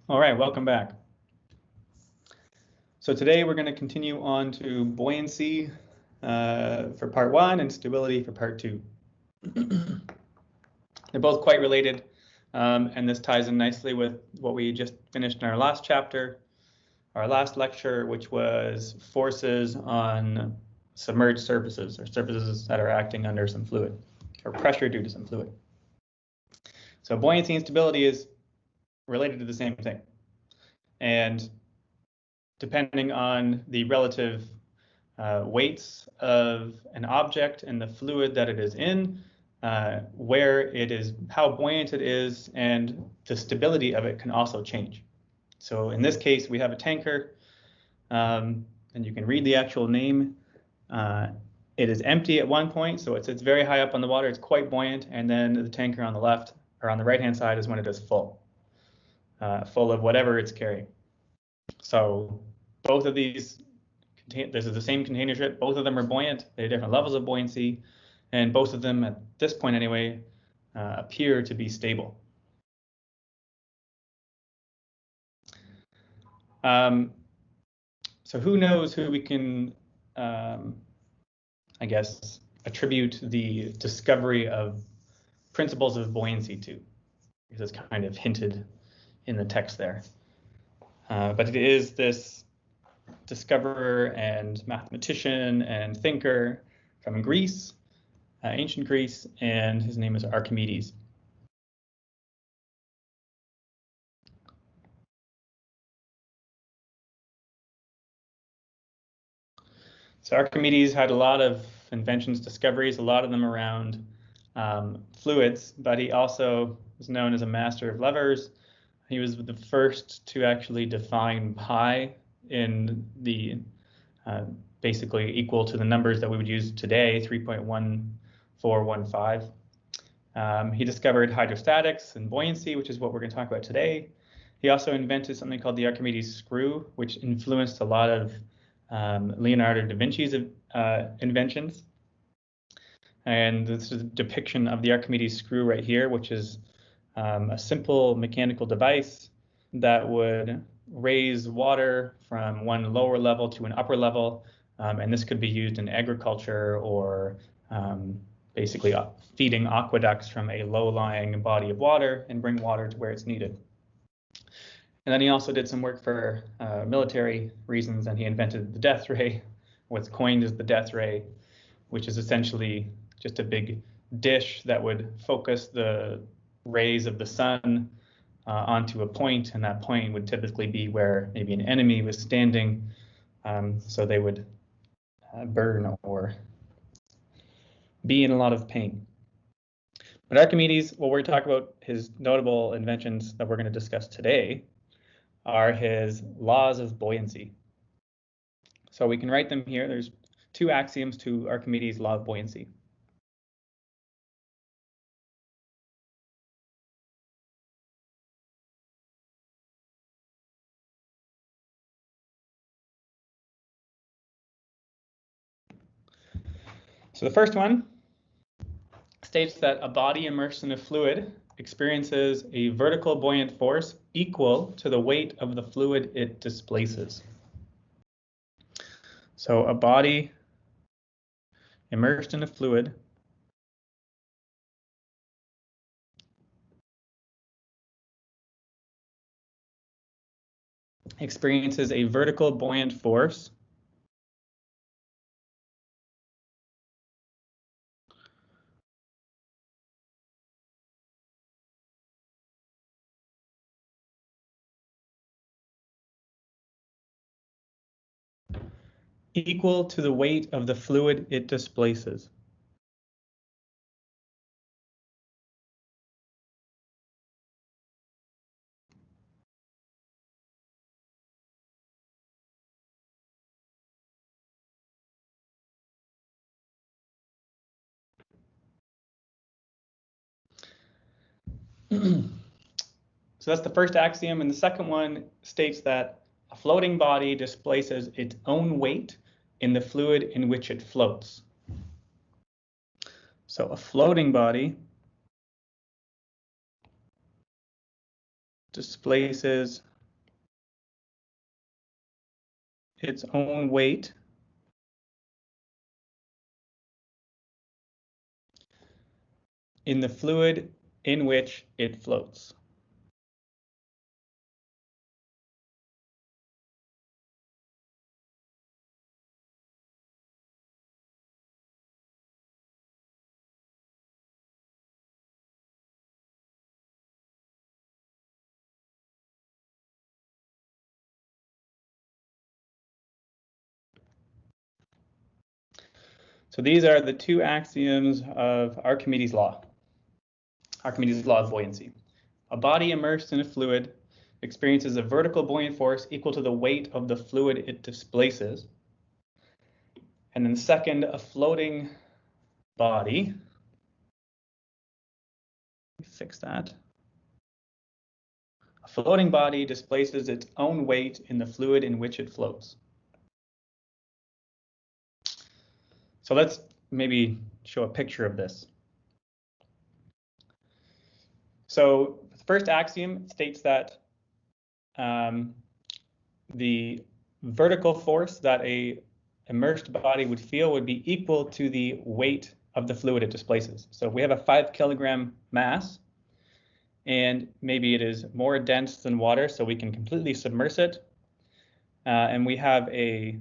All right, welcome back. So today we're going to continue on to buoyancy for part 1 and stability for part 2. They're both quite related, and this ties in nicely with what we just finished in our last chapter, our last lecture, which was forces on submerged surfaces, or surfaces that are acting under some fluid, or pressure due to some fluid. So buoyancy and stability is related to the same thing. And depending on the relative weights of an object and the fluid that it is in, where it is, how buoyant it is, and the stability of it can also change. So in this case, we have a tanker, and you can read the actual name. It is empty at one point, so it's very high up on the water. It's quite buoyant, and then the tanker on the left or on the right-hand side is when it is full of whatever it's carrying. So both of these, this is the same container ship. Both of them are buoyant. They have different levels of buoyancy, and both of them, at this point anyway, appear to be stable. So who knows who we can, I guess, attribute the discovery of principles of buoyancy to? Because it's kind of hinted in the text there. But it is this discoverer and mathematician and thinker from Greece, ancient Greece, and his name is Archimedes. So Archimedes had a lot of inventions, discoveries, a lot of them around fluids, but he also was known as a master of levers. He was the first to actually define pi in the basically equal to the numbers that we would use today, 3.1415. He discovered hydrostatics and buoyancy, which is what we're going to talk about today. He also invented something called the Archimedes screw, which influenced a lot of Leonardo da Vinci's inventions. And this is a depiction of the Archimedes screw right here, which is a simple mechanical device that would raise water from one lower level to an upper level. And this could be used in agriculture or basically feeding aqueducts from a low-lying body of water and bring water to where it's needed. And then he also did some work for military reasons, and he invented the death ray, what's coined as the death ray, which is essentially just a big dish that would focus the rays of the sun onto a point, and that point would typically be where maybe an enemy was standing, so they would burn or be in a lot of pain. But Archimedes, well, we're going to talk about his notable inventions that we're going to discuss today, are his laws of buoyancy. So we can write them here. There's 2 axioms to Archimedes' law of buoyancy. So the first one states that a body immersed in a fluid experiences a vertical buoyant force equal to the weight of the fluid it displaces. So a body immersed in a fluid experiences a vertical buoyant force equal to the weight of the fluid it displaces. So that's the first axiom, and the second one states that a floating body displaces its own weight in the fluid in which it floats. So a floating body displaces its own weight in the fluid in which it floats. So these are the two axioms of Archimedes' law. Archimedes' law of buoyancy. A body immersed in a fluid experiences a vertical buoyant force equal to the weight of the fluid it displaces. And then second, a floating body. Fix that. A floating body displaces its own weight in the fluid in which it floats. So let's maybe show a picture of this. So the first axiom states that the vertical force that a immersed body would feel would be equal to the weight of the fluid it displaces. So if we have a 5 kilogram mass, and maybe it is more dense than water, so we can completely submerge it, and we have a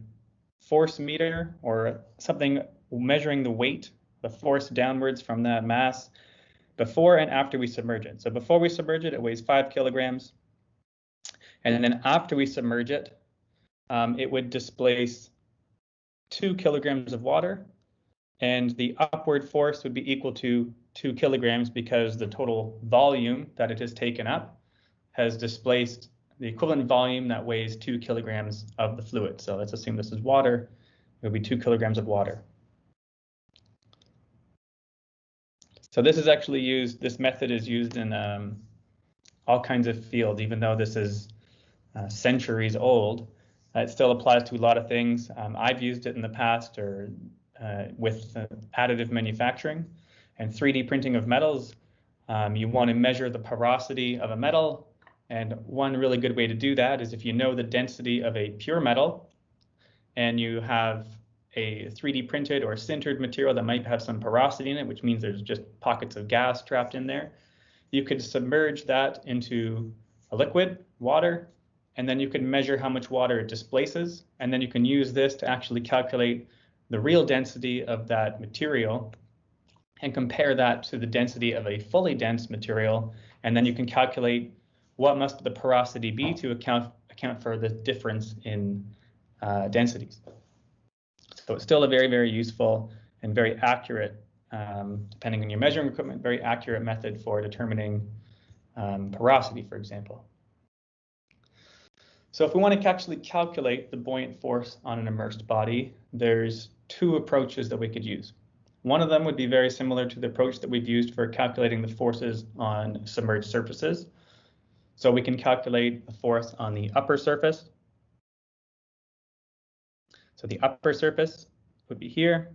force meter or something measuring the weight, the force downwards from that mass before and after we submerge it. So before we submerge it, it weighs 5 kilograms. And then after we submerge it, it would displace 2 kilograms of water. And the upward force would be equal to 2 kilograms because the total volume that it has taken up has displaced the equivalent volume that weighs 2 kilograms of the fluid. So let's assume this is water. It would be 2 kilograms of water. So this is actually used, this method is used in all kinds of fields, even though this is centuries old. It still applies to a lot of things. I've used it in the past or with additive manufacturing and 3D printing of metals. You want to measure the porosity of a metal. And one really good way to do that is if you know the density of a pure metal and you have a 3D printed or sintered material that might have some porosity in it, which means there's just pockets of gas trapped in there, you could submerge that into a liquid, water, and then you can measure how much water it displaces. And then you can use this to actually calculate the real density of that material and compare that to the density of a fully dense material. And then you can calculate what must the porosity be to account for the difference in densities. So it's still a very, very useful and very accurate, depending on your measuring equipment, very accurate method for determining porosity, for example. So if we want to actually calculate the buoyant force on an immersed body, there's two approaches that we could use. One of them would be very similar to the approach that we've used for calculating the forces on submerged surfaces. So we can calculate the force on the upper surface. So the upper surface would be here.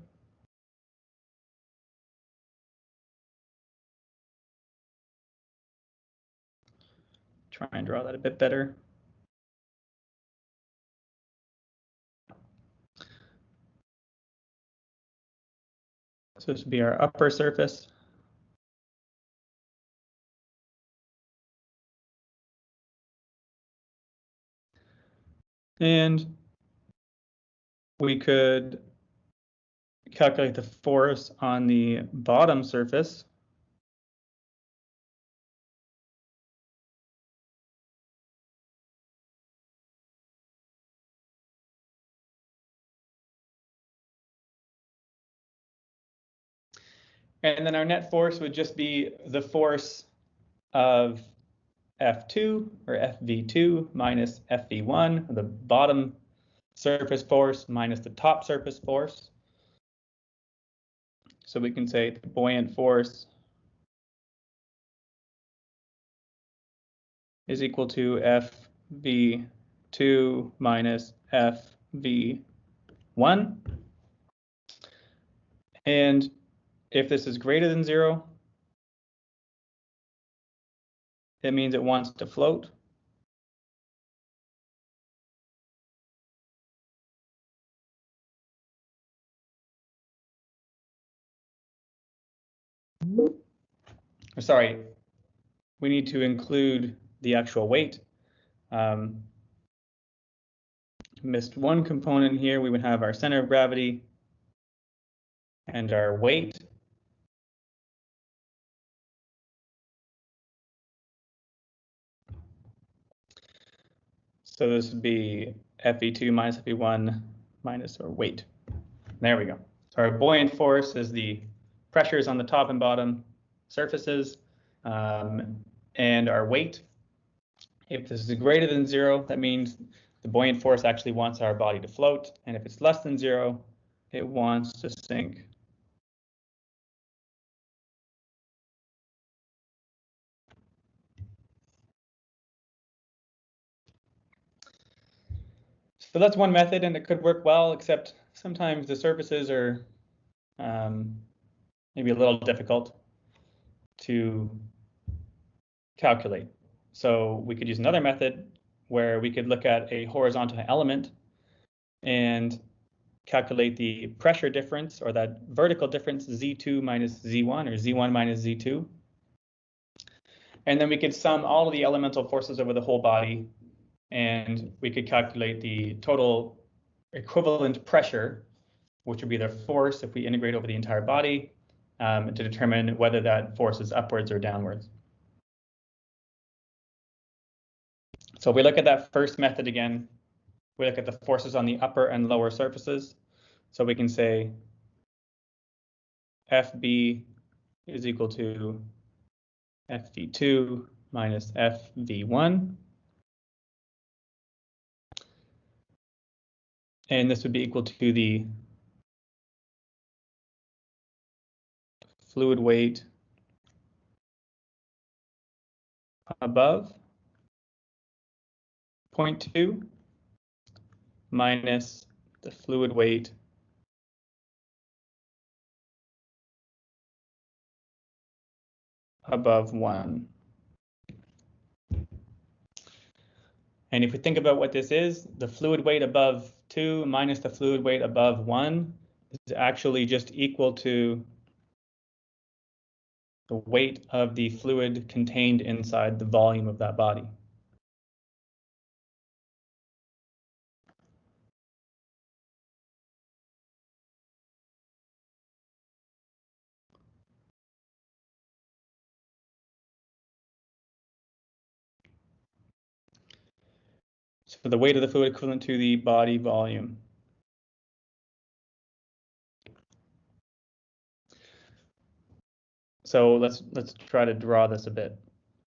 Try and draw that a bit better. So this would be our upper surface. And we could calculate the force on the bottom surface. And then our net force would just be the force of F2 or FV2 minus FV1, the bottom surface force minus the top surface force. So we can say the buoyant force is equal to FV2 minus FV1. And if this is greater than 0, it means it wants to float. or sorry, we need to include the actual weight. Missed one component here. We would have our center of gravity and our weight. So this would be Fe2 minus Fe1 minus our weight. There we go. So our buoyant force is the pressures on the top and bottom surfaces, and our weight. If this is greater than 0, that means the buoyant force actually wants our body to float, and if it's less than 0, it wants to sink. So that's one method, and it could work well, except sometimes the surfaces are maybe a little difficult to calculate. So we could use another method where we could look at a horizontal element and calculate the pressure difference, or that vertical difference, Z2 minus Z1, or Z1 minus Z2. And then we could sum all of the elemental forces over the whole body, and we could calculate the total equivalent pressure, which would be the force if we integrate over the entire body, to determine whether that force is upwards or downwards. So if we look at that first method again, we look at the forces on the upper and lower surfaces. So we can say FB is equal to FV2 minus FV1. And this would be equal to the fluid weight above 0.2 minus the fluid weight above 1. And if we think about what this is, the fluid weight above 2 minus the fluid weight above 1 is actually just equal to the weight of the fluid contained inside the volume of that body. So the weight of the fluid equivalent to the body volume. So let's try to draw this a bit.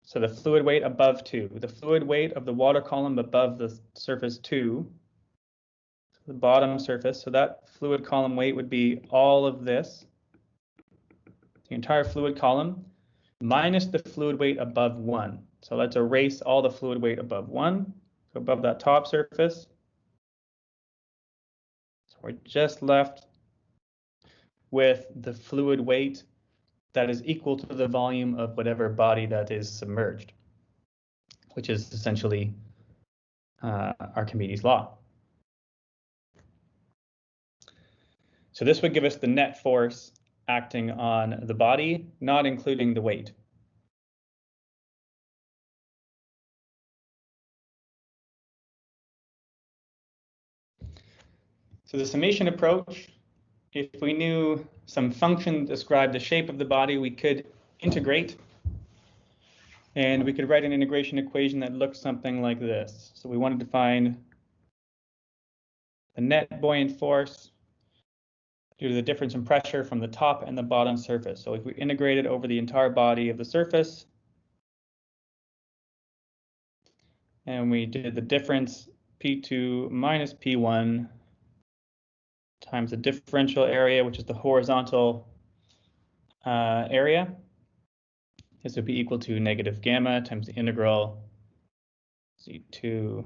So the fluid weight above 2, the fluid weight of the water column above the surface 2, the bottom surface. So that fluid column weight would be all of this, the entire fluid column, minus the fluid weight above 1. So let's erase all the fluid weight above 1, so above that top surface. So we're just left with the fluid weight that is equal to the volume of whatever body that is submerged, which is essentially Archimedes' law. So this would give us the net force acting on the body, not including the weight. So the summation approach, if we knew some function that described the shape of the body, we could integrate, and we could write an integration equation that looks something like this. So we wanted to find the net buoyant force due to the difference in pressure from the top and the bottom surface. So if we integrate it over the entire body of the surface, and we did the difference P2 minus P1 times the differential area, which is the horizontal area, this would be equal to negative gamma times the integral Z2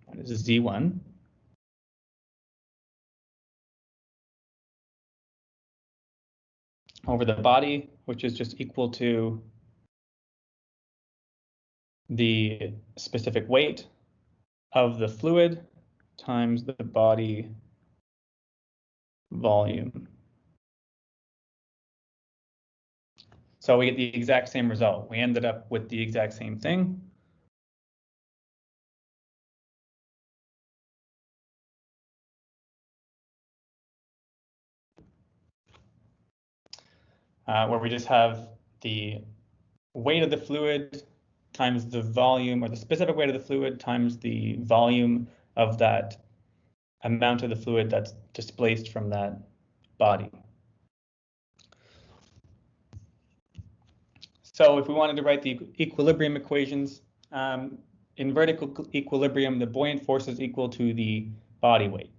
minus Z1. Over the body, which is just equal to the specific weight of the fluid times the body volume. So we get the exact same result. We ended up with the exact same thing. Where we just have the weight of the fluid times the volume, or the specific weight of the fluid times the volume of that amount of the fluid that's displaced from that body. So if we wanted to write the equilibrium equations, in vertical equilibrium, the buoyant force is equal to the body weight.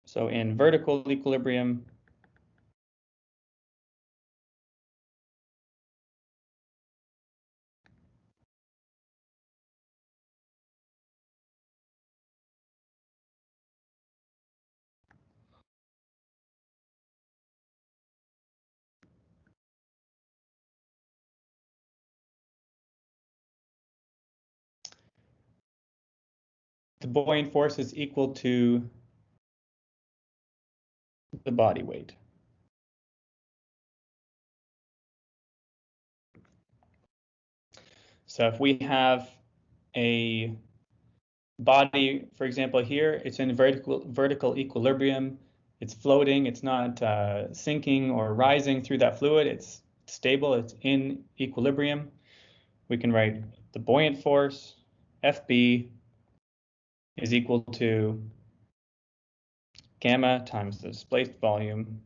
So in vertical equilibrium, the buoyant force is equal to the body weight. So if we have a body, for example, here, it's in vertical equilibrium. It's floating. It's not sinking or rising through that fluid. It's stable. It's in equilibrium. We can write the buoyant force, FB, is equal to gamma times the displaced volume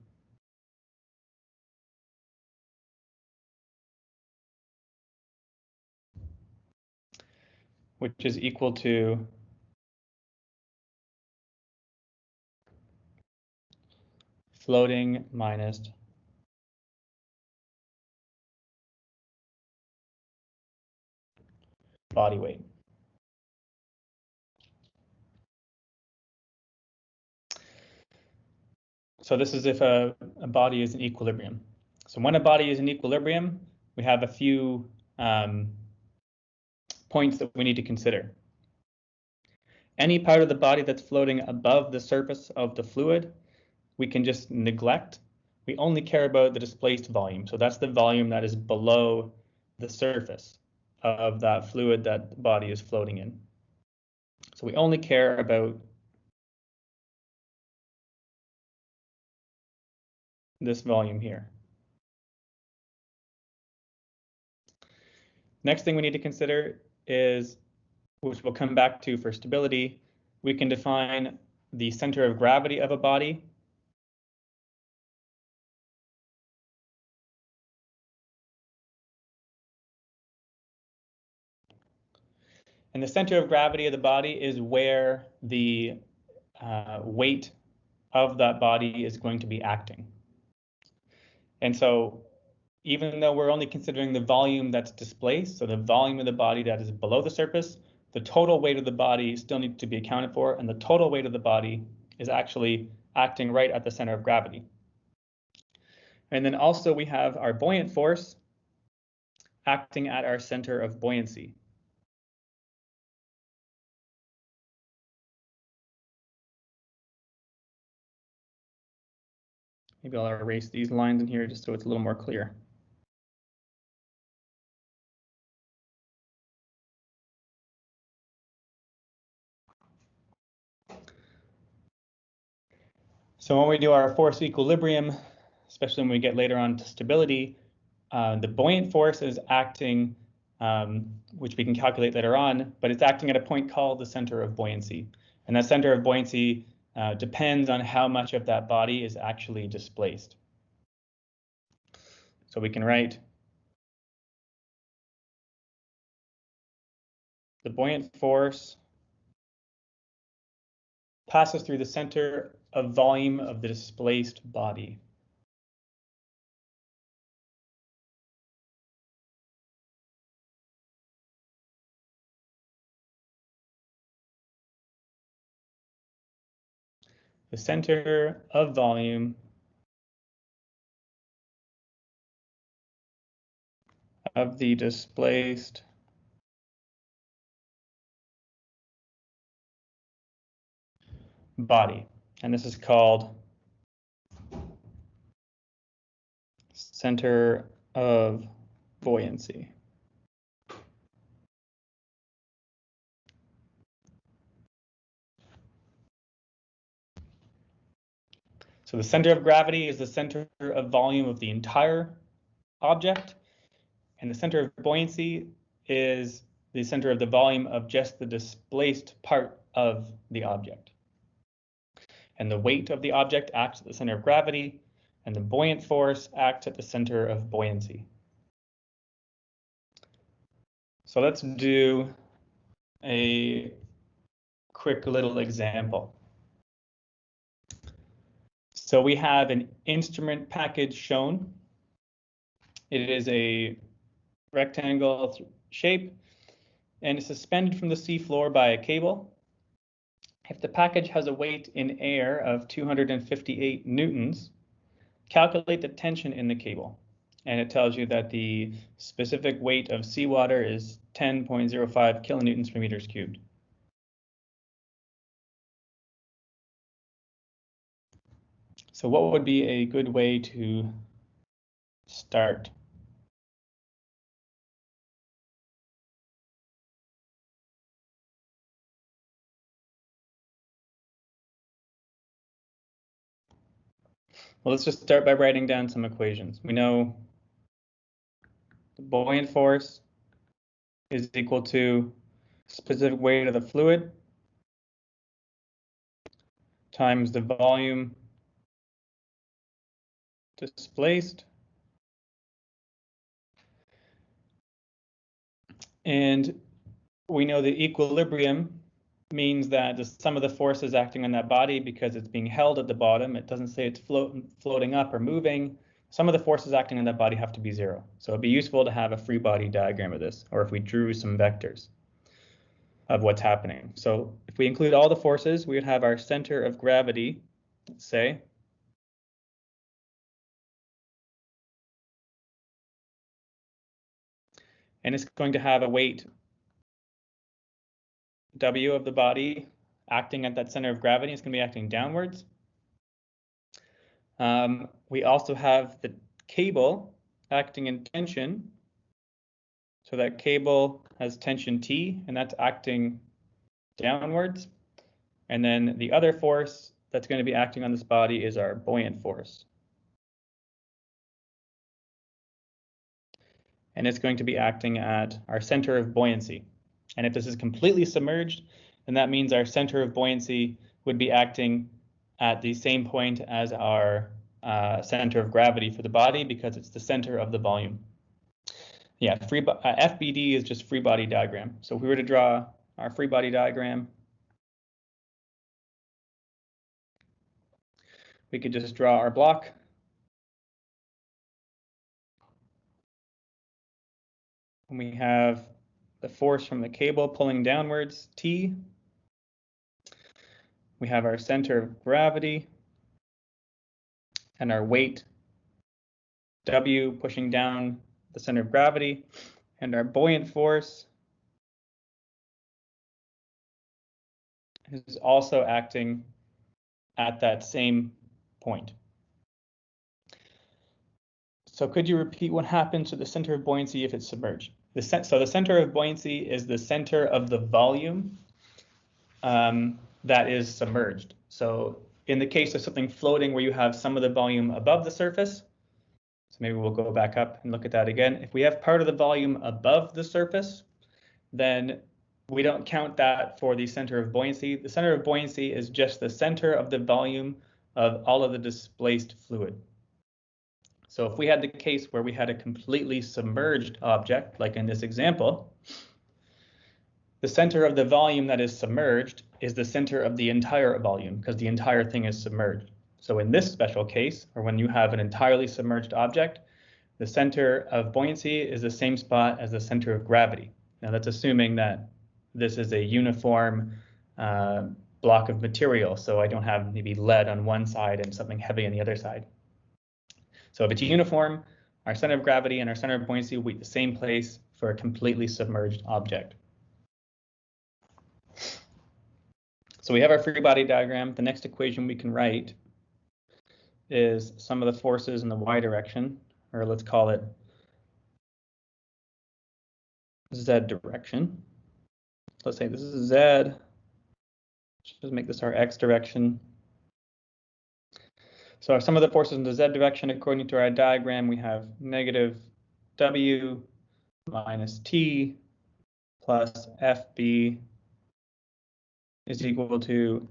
which is equal to floating minus body weight. So this is if a body is in equilibrium. So when a body is in equilibrium, we have a few points that we need to consider. Any part of the body that's floating above the surface of the fluid, we can just neglect. We only care about the displaced volume. So that's the volume that is below the surface of that fluid that the body is floating in. So we only care about this volume here. Next thing we need to consider is, which we'll come back to for stability, we can define the center of gravity of a body. And the center of gravity of the body is where the weight of that body is going to be acting. And so even though we're only considering the volume that's displaced, so the volume of the body that is below the surface, the total weight of the body still needs to be accounted for, and the total weight of the body is actually acting right at the center of gravity. And then also we have our buoyant force acting at our center of buoyancy. Maybe I'll erase these lines in here just so it's a little more clear. So when we do our force equilibrium, especially when we get later on to stability, the buoyant force is acting, which we can calculate later on, but it's acting at a point called the center of buoyancy. And that center of buoyancy depends on how much of that body is actually displaced. So we can write the buoyant force passes through the center of volume of the displaced body. The center of volume of the displaced body. And this is called center of buoyancy. So the center of gravity is the center of volume of the entire object, and the center of buoyancy is the center of the volume of just the displaced part of the object. And the weight of the object acts at the center of gravity, and the buoyant force acts at the center of buoyancy. So let's do a quick little example. So we have an instrument package shown. It is a rectangle shape and is suspended from the seafloor by a cable. If the package has a weight in air of 258 newtons, calculate the tension in the cable. And it tells you that the specific weight of seawater is 10.05 kilonewtons per meters cubed. So what would be a good way to start? Well, let's just start by writing down some equations. We know the buoyant force is equal to specific weight of the fluid times the volume displaced. And we know the equilibrium means that the sum of the forces acting on that body, because it's being held at the bottom, it doesn't say it's floating up or moving. Some of the forces acting on that body have to be zero. So it'd be useful to have a free body diagram of this, or if we drew some vectors of what's happening. So if we include all the forces, we would have our center of gravity, let's say, and it's going to have a weight W of the body acting at that center of gravity. It's going to be acting downwards. We also have the cable acting in tension. So that cable has tension T, and that's acting downwards. And then the other force that's going to be acting on this body is our buoyant force. And it's going to be acting at our center of buoyancy. And if this is completely submerged, then that means our center of buoyancy would be acting at the same point as our center of gravity for the body, because it's the center of the volume. Yeah, FBD is just free body diagram. So if we were to draw our free body diagram, we could just draw our block. And we have the force from the cable pulling downwards, T. We have our center of gravity and our weight, W, pushing down the center of gravity, and our buoyant force is also acting at that same point. So could you repeat what happens to the center of buoyancy if it's submerged? So the center of buoyancy is the center of the volume that is submerged. So in the case of something floating where you have some of the volume above the surface, so maybe we'll go back up and look at that again. If we have part of the volume above the surface, then we don't count that for the center of buoyancy. The center of buoyancy is just the center of the volume of all of the displaced fluid. So if we had the case where we had a completely submerged object, like in this example, the center of the volume that is submerged is the center of the entire volume, because the entire thing is submerged. So in this special case, or when you have an entirely submerged object, the center of buoyancy is the same spot as the center of gravity. Now that's assuming that this is a uniform block of material, so I don't have maybe lead on one side and something heavy on the other side. So if it's uniform, our center of gravity and our center of buoyancy will be the same place for a completely submerged object. So we have our free body diagram. The next equation we can write is sum of the forces in the y direction. or let's call it Z direction. Let's say this is Z. Just make this our X direction. So some of the forces in the Z direction, according to our diagram, we have negative W minus T plus FB is equal to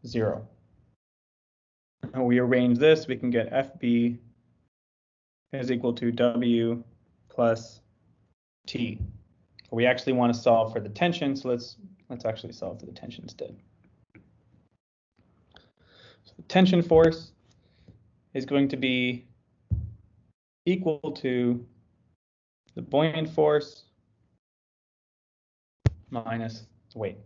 0. And we arrange this, we can get FB is equal to W plus T. We actually want to solve for the tension, so let's actually solve for the tension instead. So the tension force is going to be equal to the buoyant force minus the weight.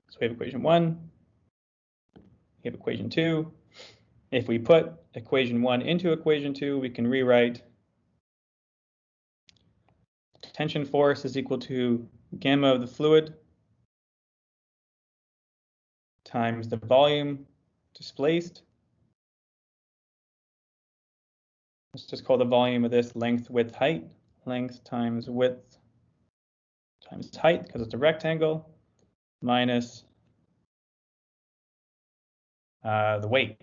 So we have equation 1, we have equation 2. If we put equation 1 into equation 2, we can rewrite tension force is equal to gamma of the fluid times the volume displaced. Let's just call the volume of this length, width, height. Length times width times height, because it's a rectangle, minus the weight.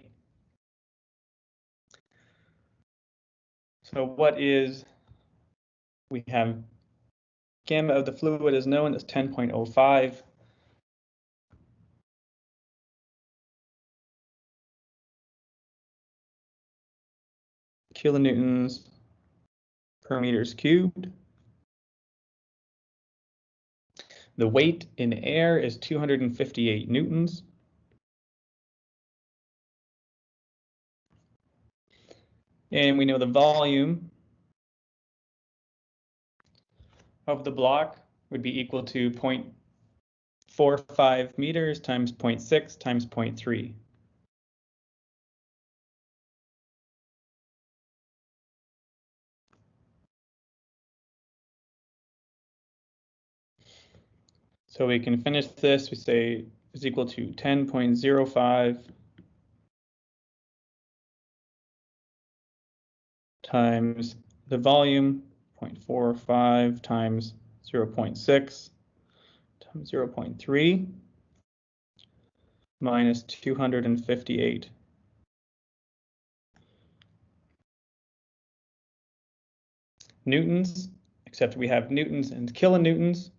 So we have gamma of the fluid is known as 10.05. Kilonewtons per meters cubed. The weight in air is 258 newtons. And we know the volume of the block would be equal to 0.45 meters times 0.6 times 0.3. So we can finish this, we say is equal to 10.05 times the volume, 0.45 times 0.6 times 0.3 minus 258. Newtons, except we have newtons and kilonewtons.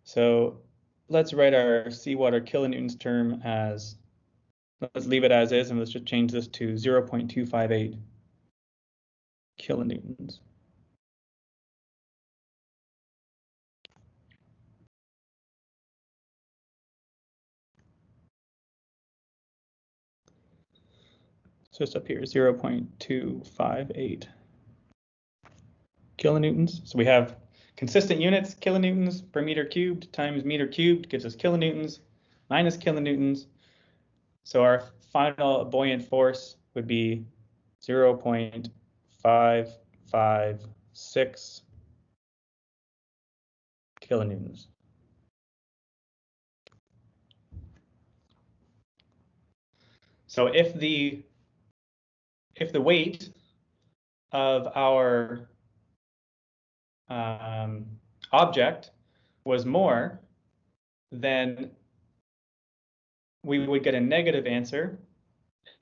So let's write our seawater kilonewtons term as, let's leave it as is, and let's just change this to 0.258 kilonewtons. So it's up here, 0.258 kilonewtons. So we have consistent units, kilonewtons per meter cubed times meter cubed gives us kilonewtons minus kilonewtons. So our final buoyant force would be 0.556 kilonewtons. So if the weight of our object was more, then we would get a negative answer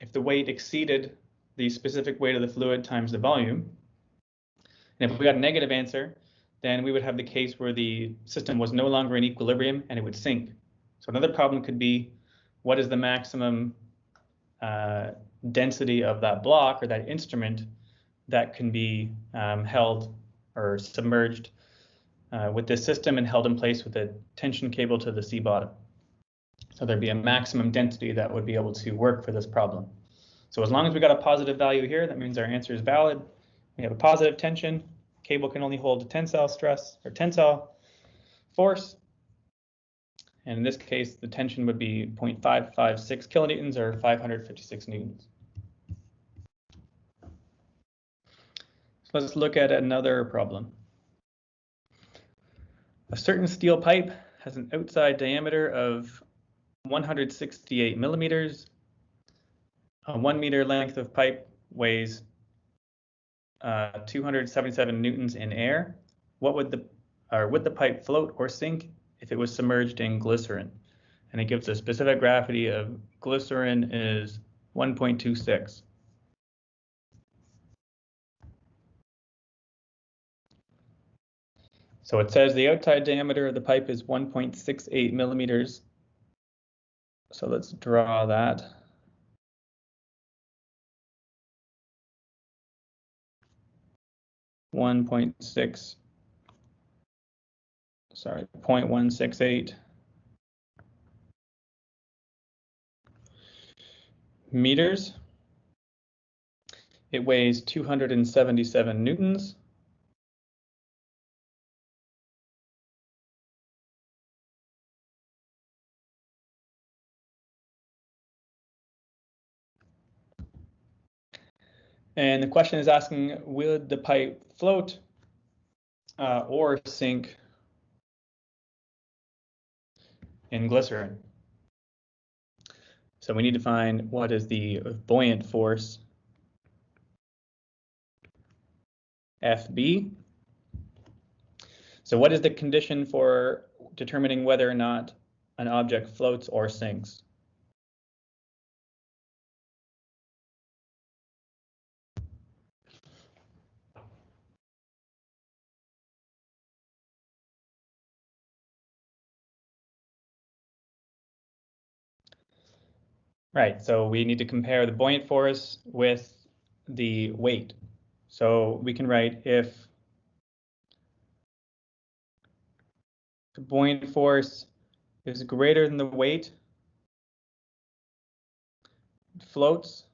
if the weight exceeded the specific weight of the fluid times the volume. And if we got a negative answer, then we would have the case where the system was no longer in equilibrium and it would sink. So another problem could be, what is the maximum density of that block or that instrument that can be held or submerged with this system and held in place with a tension cable to the sea bottom. So there'd be a maximum density that would be able to work for this problem. So as long as we got a positive value here, that means our answer is valid. We have a positive tension. Cable can only hold a tensile stress or tensile force. And in this case, the tension would be 0.556 kilonewtons or 556 newtons. So let's look at another problem. A certain steel pipe has an outside diameter of 168 millimeters. A 1 meter length of pipe weighs 277 newtons in air, would the pipe float or sink if it was submerged in glycerin? And it gives a specific gravity of glycerin is 1.26. So it says the outside diameter of the pipe is 1.68 millimeters. So let's draw that. .168 meters. It weighs 277 newtons. And the question is asking, would the pipe float or sink in glycerin? So we need to find what is the buoyant force, FB. So what is the condition for determining whether or not an object floats or sinks? Right, so we need to compare the buoyant force with the weight. So we can write if the buoyant force is greater than the weight, it floats.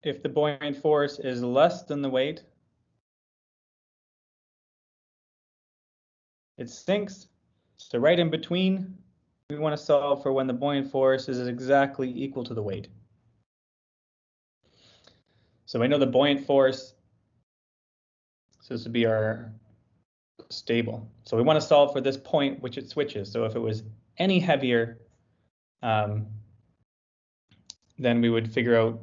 If the buoyant force is less than the weight, it sinks. So right in between, we want to solve for when the buoyant force is exactly equal to the weight. So we know the buoyant force, so this would be our stable. So we want to solve for this point which it switches. So if it was any heavier, then we would figure out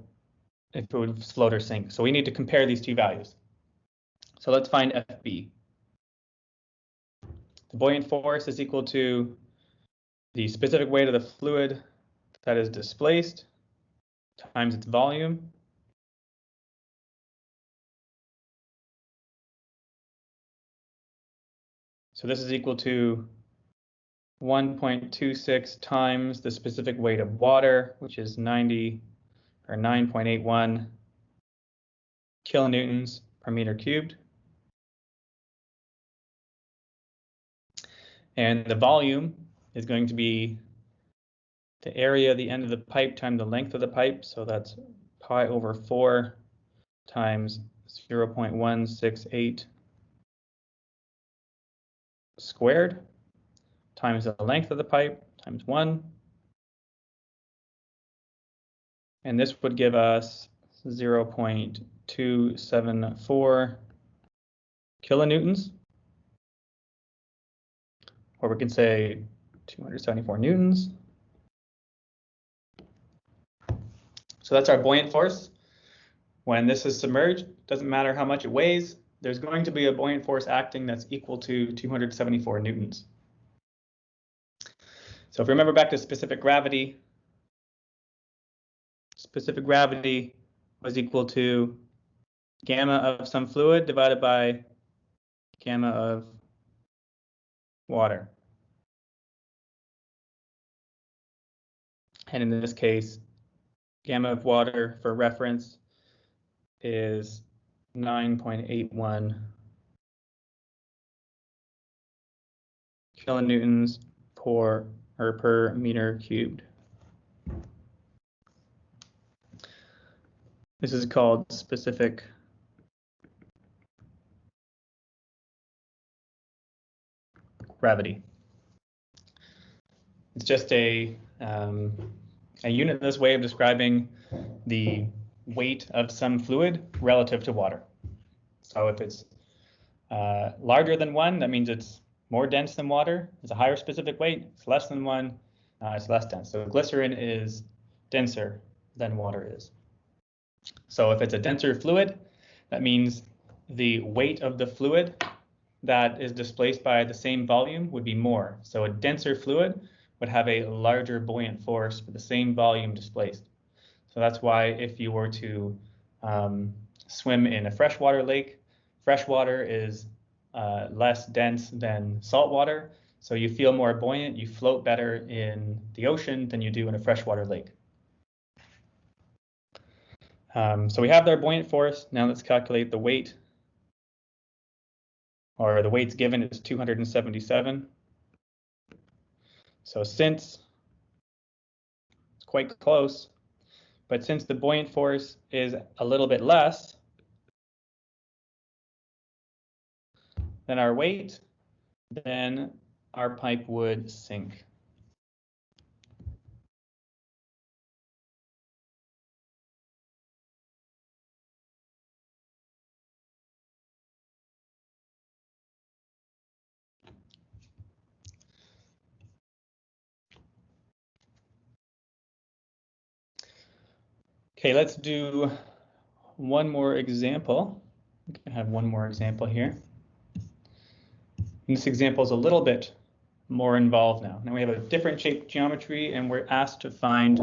if it would float or sink. So we need to compare these two values. So let's find FB. The buoyant force is equal to the specific weight of the fluid that is displaced times its volume. So this is equal to 1.26 times the specific weight of water, which is 9.81 kilonewtons per meter cubed. And the volume is going to be the area of the end of the pipe times the length of the pipe. So that's pi over 4 times 0.168 squared times the length of the pipe times 1. And this would give us 0.274 kilonewtons. Or we can say 274 newtons. So that's our buoyant force. When this is submerged, doesn't matter how much it weighs, there's going to be a buoyant force acting that's equal to 274 newtons. So if we remember back to specific gravity was equal to gamma of some fluid divided by gamma of water. And in this case, gamma of water for reference is 9.81 kilonewtons per meter cubed. This is called specific gravity. It's just a unitless way of describing the weight of some fluid relative to water. So if it's larger than 1, that means it's more dense than water. It's a higher specific weight. It's less than 1, it's less dense. So glycerin is denser than water is. So if it's a denser fluid, that means the weight of the fluid that is displaced by the same volume would be more. So a denser fluid would have a larger buoyant force for the same volume displaced. So that's why if you were to swim in a freshwater lake, freshwater is less dense than saltwater. So you feel more buoyant, you float better in the ocean than you do in a freshwater lake. So we have our buoyant force. Now let's calculate the weight, or the weight's given is 277. So since it's quite close, but since the buoyant force is a little bit less than our weight, then our pipe would sink. Okay, let's do one more example. I have one more example here. And this example is a little bit more involved now. Now we have a different shape geometry, and we're asked to find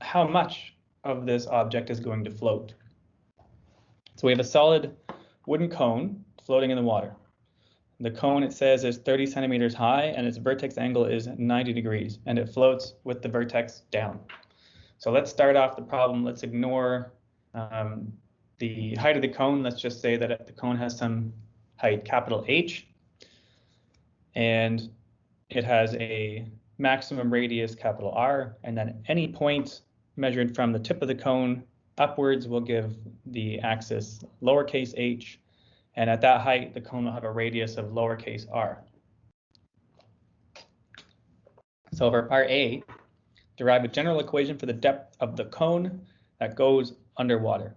how much of this object is going to float. So we have a solid wooden cone floating in the water. The cone, it says, is 30 centimeters high, and its vertex angle is 90 degrees, and it floats with the vertex down. So let's start off the problem. Let's ignore the height of the cone. Let's just say that the cone has some height, capital H, and it has a maximum radius, capital R, and then any point measured from the tip of the cone upwards will give the axis lowercase h, and at that height, the cone will have a radius of lowercase r. So for part A, derive a general equation for the depth of the cone that goes underwater.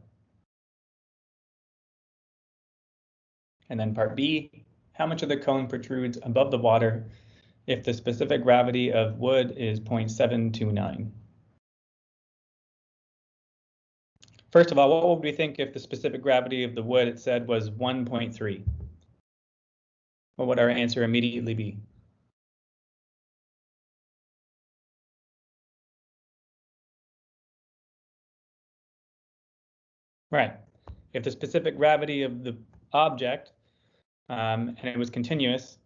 And then part B, how much of the cone protrudes above the water if the specific gravity of wood is 0.729. First of all, what would we think if the specific gravity of the wood, it said, was 1.3? What would our answer immediately be? Right. If the specific gravity of the object, and it was continuous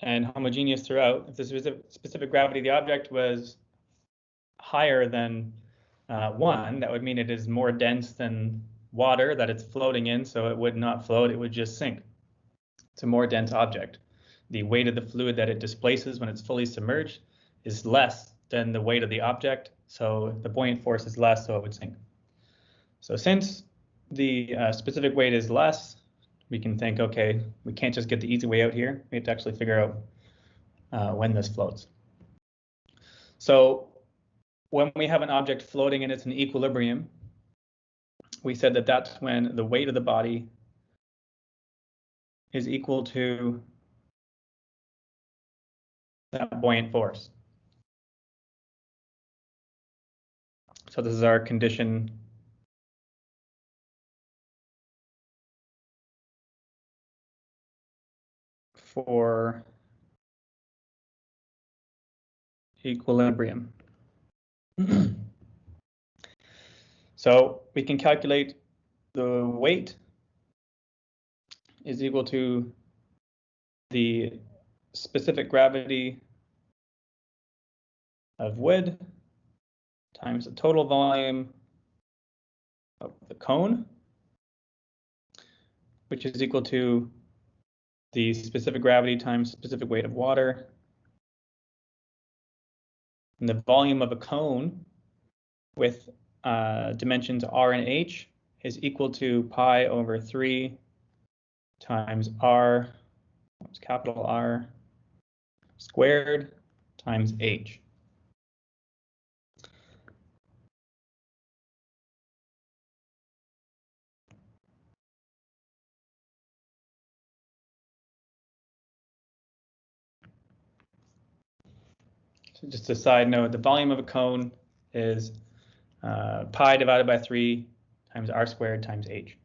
and homogeneous throughout, if the specific gravity of the object was higher than 1, that would mean it is more dense than water that it's floating in, so it would not float, it would just sink. It's a more dense object. The weight of the fluid that it displaces when it's fully submerged is less than the weight of the object, so the buoyant force is less, so it would sink. So since the specific weight is less, we can think, okay, we can't just get the easy way out here. We have to actually figure out when this floats. So when we have an object floating and it's in equilibrium, we said that that's when the weight of the body is equal to that buoyant force. So this is our condition for equilibrium. So we can calculate the weight is equal to the specific gravity of wood times the total volume of the cone, which is equal to the specific gravity times specific weight of water. And the volume of a cone with dimensions r and h is equal to pi over 3 times r, capital R, squared times h. So just a side note, the volume of a cone is pi divided by 3 times r squared times h.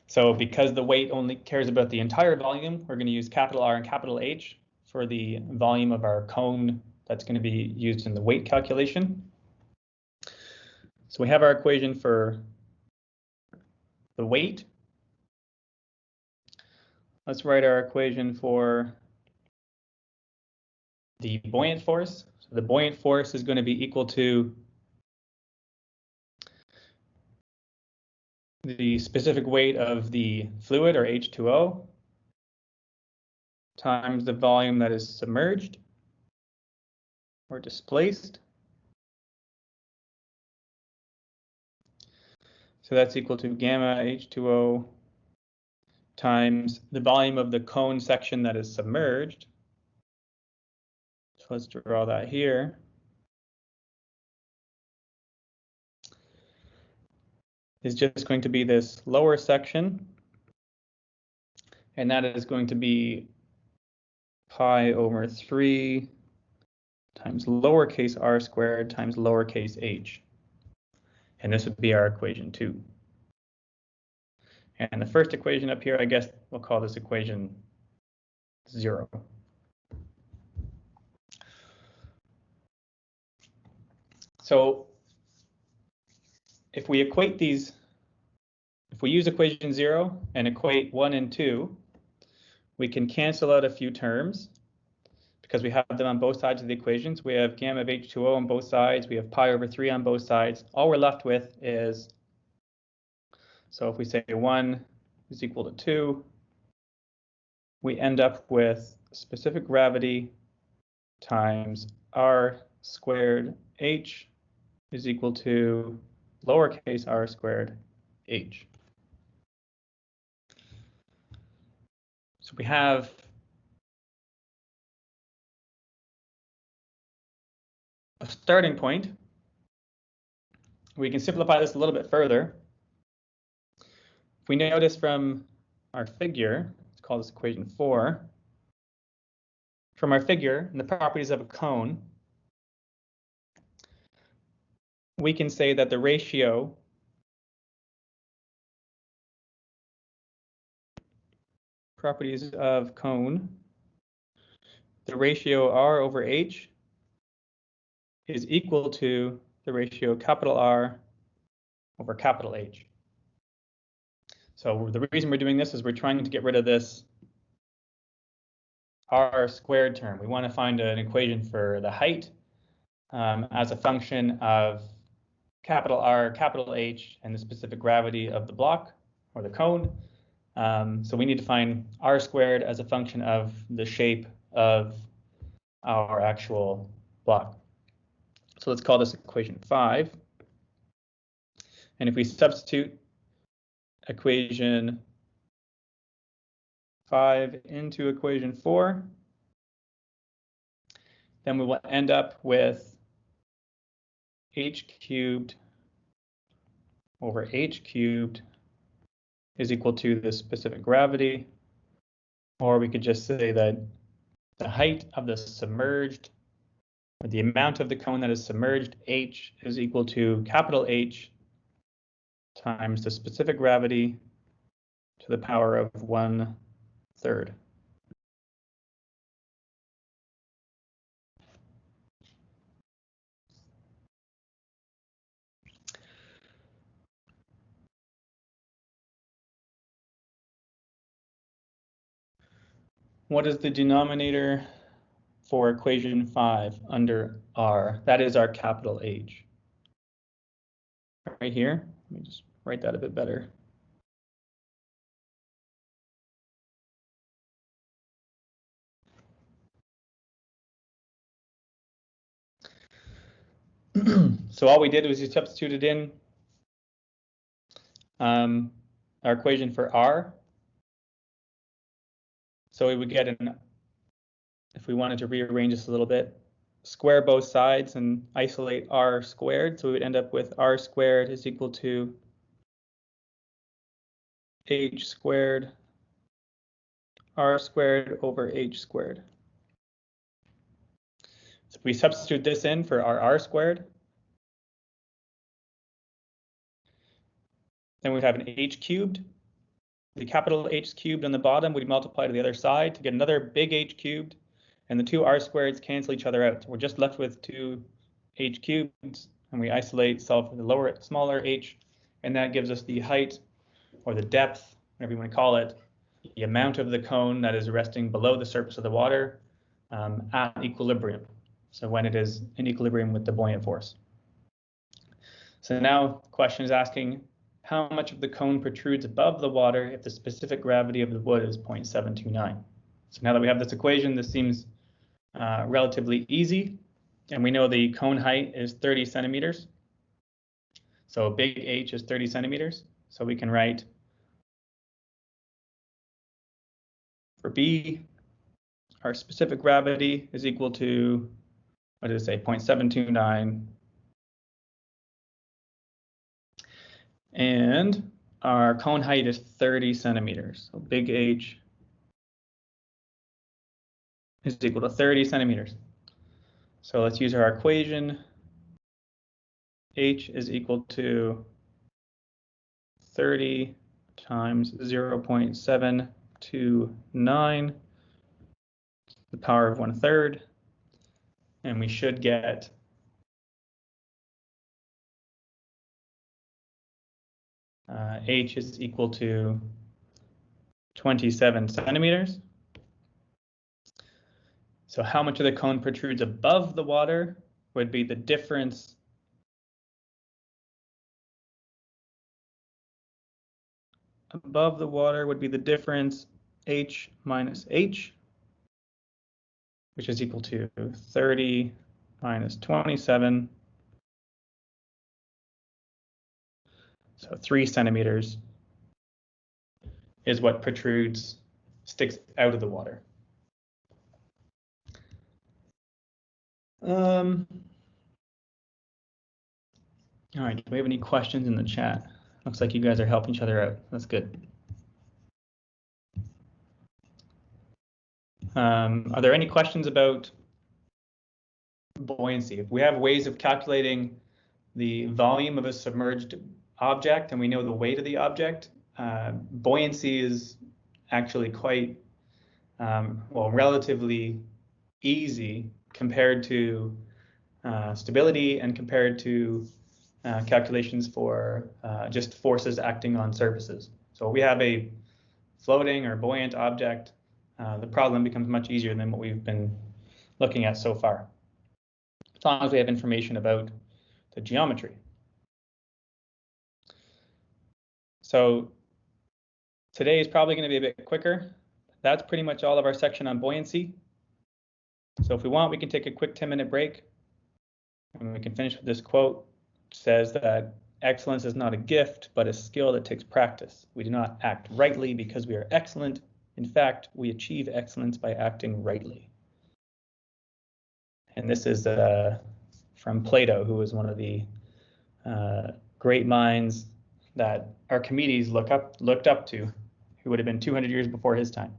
So because the weight only cares about the entire volume, we're going to use capital R and capital H for the volume of our cone that's going to be used in the weight calculation. So we have our equation for the weight. Let's write our equation for the buoyant force. So the buoyant force is going to be equal to the specific weight of the fluid, or H2O, times the volume that is submerged or displaced. So that's equal to gamma H2O times the volume of the cone section that is submerged. So let's draw that here. Is just going to be this lower section, and that is going to be pi over 3 times lowercase r squared times lowercase h. And this would be our equation 2. And the first equation up here, I guess we'll call this equation 0. So if we equate these, if we use equation 0 and equate 1 and 2, we can cancel out a few terms because we have them on both sides of the equations. We have gamma of H2O on both sides. We have pi over 3 on both sides. All we're left with is, so if we say 1 is equal to 2, we end up with specific gravity times r squared h is equal to lowercase r squared h. So we have a starting point. We can simplify this a little bit further. If we notice from our figure, let's call this equation 4. From our figure and the properties of a cone, we can say that the ratio properties of cone, the ratio r over h is equal to the ratio capital R over capital H. So the reason we're doing this is we're trying to get rid of this r squared term. We want to find an equation for the height as a function of capital R, capital H, and the specific gravity of the block or the cone. So we need to find r squared as a function of the shape of our actual block. So let's call this equation 5. And if we substitute equation 5 into equation 4, then we will end up with h cubed over h cubed is equal to the specific gravity, or we could just say that the height of the submerged, or the amount of the cone that is submerged, h, is equal to capital H times the specific gravity to the power of 1/3. What is the denominator for equation 5 under r? That is our capital H. Right here, let me just write that a bit better. So all we did was we substituted in our equation for r. So we would get an, if we wanted to rearrange this a little bit, square both sides and isolate r squared. So we would end up with r squared is equal to h squared, r squared over h squared. So if we substitute this in for our r squared, then we'd have an h cubed. The capital H cubed on the bottom would multiply to the other side to get another big H cubed, and the two r squareds cancel each other out. We're just left with two h cubes, and we solve for the smaller h, and that gives us the height or the depth, whatever you want to call it, the amount of the cone that is resting below the surface of the water at equilibrium. So when it is in equilibrium with the buoyant force. So now the question is asking, how much of the cone protrudes above the water if the specific gravity of the wood is 0.729? So now that we have this equation, this seems relatively easy. And we know the cone height is 30 centimeters. So big H is 30 centimeters. So we can write for B, our specific gravity is equal to, what did it say, 0.729. And our cone height is 30 centimeters. So big H is equal to 30 centimeters. So let's use our equation. H is equal to 30 times 0.729, the power of 1/3. And we should get H is equal to 27 centimeters. So how much of the cone protrudes above the water would be the difference above the water would be the difference H minus H, which is equal to 30 minus 27. So 3 centimeters is what sticks out of the water. All right, do we have any questions in the chat? Looks like you guys are helping each other out. That's good. Are there any questions about buoyancy? If we have ways of calculating the volume of a submerged object and we know the weight of the object, buoyancy is actually quite, relatively easy compared to stability and compared to calculations for just forces acting on surfaces. So we have a floating or buoyant object, the problem becomes much easier than what we've been looking at so far, as long as we have information about the geometry. So today is probably going to be a bit quicker. That's pretty much all of our section on buoyancy. So if we want, we can take a quick 10-minute break, and we can finish with this quote. It says that excellence is not a gift, but a skill that takes practice. We do not act rightly because we are excellent. In fact, we achieve excellence by acting rightly. And this is from Plato, who was one of the great minds that Archimedes looked up to, who would have been 200 years before his time.